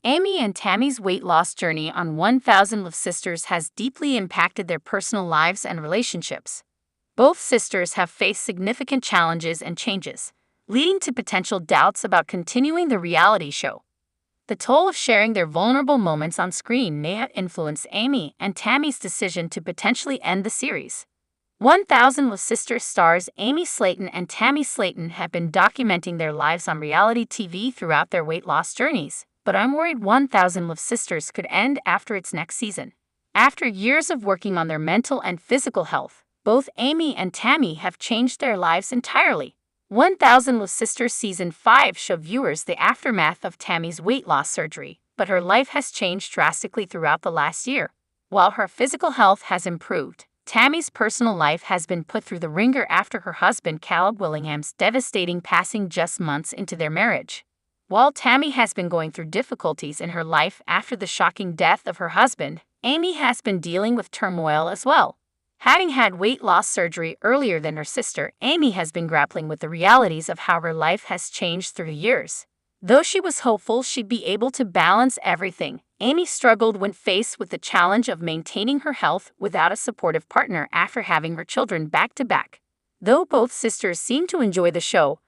Amy and Tammy's weight loss journey on 1000 Love Sisters has deeply impacted their personal lives and relationships. Both sisters have faced significant challenges and changes, leading to potential doubts about continuing the reality show. The toll of sharing their vulnerable moments on screen may have influenced Amy and Tammy's decision to potentially end the series. 1000 Love Sisters stars Amy Slayton and Tammy Slayton have been documenting their lives on reality TV throughout their weight loss journeys, but I'm worried 1000 Love Sisters could end after its next season. After years of working on their mental and physical health, both Amy and Tammy have changed their lives entirely. 1000 Love Sisters Season 5 showed viewers the aftermath of Tammy's weight loss surgery, but her life has changed drastically throughout the last year. While her physical health has improved, Tammy's personal life has been put through the ringer after her husband Caleb Willingham's devastating passing just months into their marriage. While Tammy has been going through difficulties in her life after the shocking death of her husband, Amy has been dealing with turmoil as well. Having had weight loss surgery earlier than her sister, Amy has been grappling with the realities of how her life has changed through the years. Though she was hopeful she'd be able to balance everything, Amy struggled when faced with the challenge of maintaining her health without a supportive partner after having her children back to back. Though both sisters seem to enjoy the show,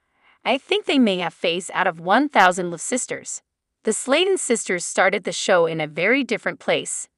I think they may have phased out of 1000 Love Sisters. The Slayton sisters started the show in a very different place.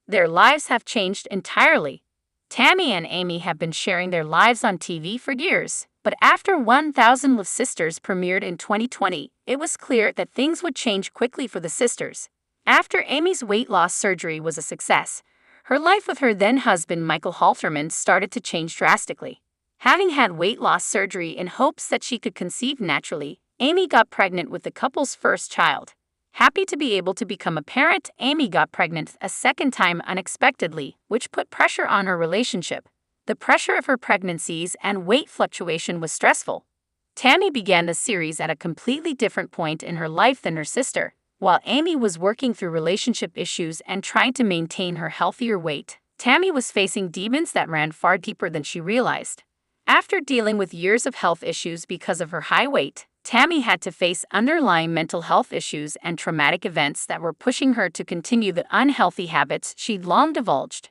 Their lives have changed entirely. Tammy and Amy have been sharing their lives on TV for years, but after 1000 Love Sisters premiered in 2020, it was clear that things would change quickly for the sisters. After Amy's weight loss surgery was a success, her life with her then-husband Michael Halterman started to change drastically. Having had weight loss surgery in hopes that she could conceive naturally, Amy got pregnant with the couple's first child. Happy to be able to become a parent, Amy got pregnant a second time unexpectedly, which put pressure on her relationship. The pressure of her pregnancies and weight fluctuation was stressful. Tammy began the series at a completely different point in her life than her sister. While Amy was working through relationship issues and trying to maintain her healthier weight, Tammy was facing demons that ran far deeper than she realized. After dealing with years of health issues because of her high weight, Tammy had to face underlying mental health issues and traumatic events that were pushing her to continue the unhealthy habits she'd long divulged.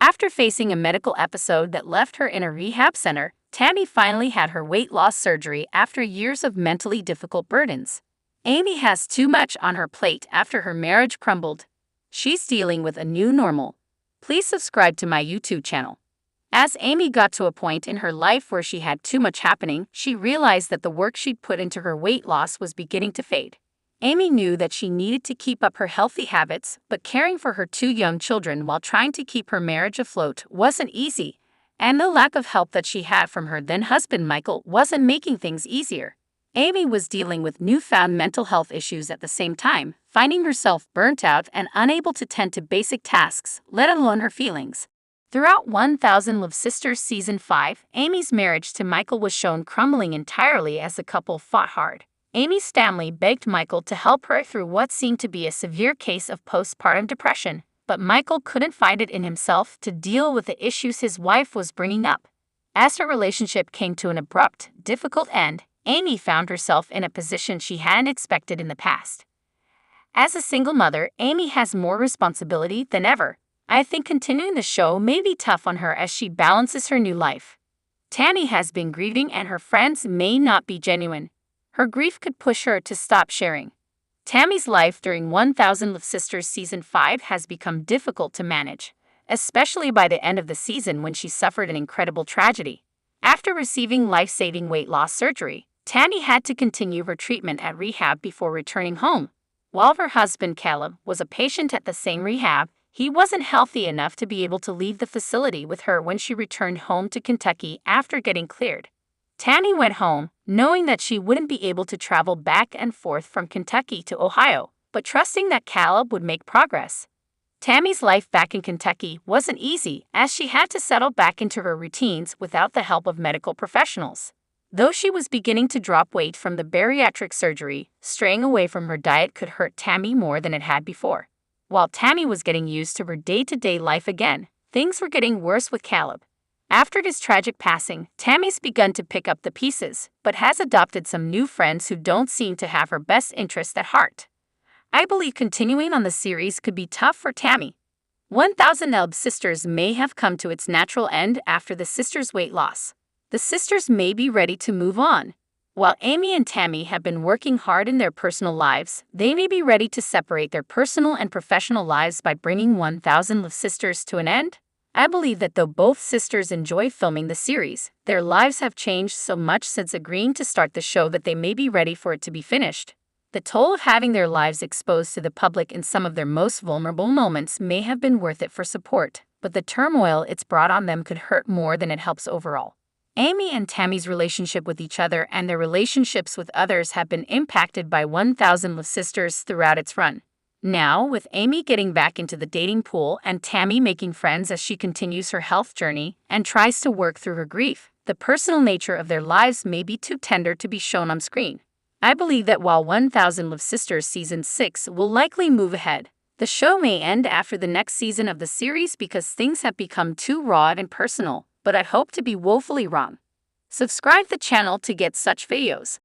After facing a medical episode that left her in a rehab center, Tammy finally had her weight loss surgery after years of mentally difficult burdens. Amy has too much on her plate after her marriage crumbled. She's dealing with a new normal. Please subscribe to my YouTube channel. As Amy got to a point in her life where she had too much happening, she realized that the work she'd put into her weight loss was beginning to fade. Amy knew that she needed to keep up her healthy habits, but caring for her two young children while trying to keep her marriage afloat wasn't easy, and the lack of help that she had from her then-husband Michael wasn't making things easier. Amy was dealing with newfound mental health issues at the same time, finding herself burnt out and unable to tend to basic tasks, let alone her feelings. Throughout 1000 Love Sisters Season 5, Amy's marriage to Michael was shown crumbling entirely as the couple fought hard. Amy's family begged Michael to help her through what seemed to be a severe case of postpartum depression, but Michael couldn't find it in himself to deal with the issues his wife was bringing up. As her relationship came to an abrupt, difficult end, Amy found herself in a position she hadn't expected in the past. As a single mother, Amy has more responsibility than ever. I think continuing the show may be tough on her as she balances her new life. Tammy has been grieving and her friends may not be genuine. Her grief could push her to stop sharing. Tammy's life during 1000 Love Sisters Season 5 has become difficult to manage, especially by the end of the season when she suffered an incredible tragedy. After receiving life-saving weight loss surgery, Tammy had to continue her treatment at rehab before returning home. While her husband Caleb was a patient at the same rehab, he wasn't healthy enough to be able to leave the facility with her when she returned home to Kentucky after getting cleared. Tammy went home, knowing that she wouldn't be able to travel back and forth from Kentucky to Ohio, but trusting that Caleb would make progress. Tammy's life back in Kentucky wasn't easy, as she had to settle back into her routines without the help of medical professionals. Though she was beginning to drop weight from the bariatric surgery, straying away from her diet could hurt Tammy more than it had before. While Tammy was getting used to her day-to-day life again, things were getting worse with Caleb. After his tragic passing, Tammy's begun to pick up the pieces, but has adopted some new friends who don't seem to have her best interest at heart. I believe continuing on the series could be tough for Tammy. 1000 LB Sisters may have come to its natural end after the sisters' weight loss. The sisters may be ready to move on. While Amy and Tammy have been working hard in their personal lives, they may be ready to separate their personal and professional lives by bringing 1000 LB Sisters to an end. I believe that though both sisters enjoy filming the series, their lives have changed so much since agreeing to start the show that they may be ready for it to be finished. The toll of having their lives exposed to the public in some of their most vulnerable moments may have been worth it for support, but the turmoil it's brought on them could hurt more than it helps overall. Amy and Tammy's relationship with each other and their relationships with others have been impacted by 1000 LB Sisters throughout its run. Now, with Amy getting back into the dating pool and Tammy making friends as she continues her health journey and tries to work through her grief, the personal nature of their lives may be too tender to be shown on screen. I believe that while 1000 LB Sisters Season 6 will likely move ahead, the show may end after the next season of the series because things have become too raw and personal, but I hope to be woefully wrong. Subscribe to the channel to get such videos.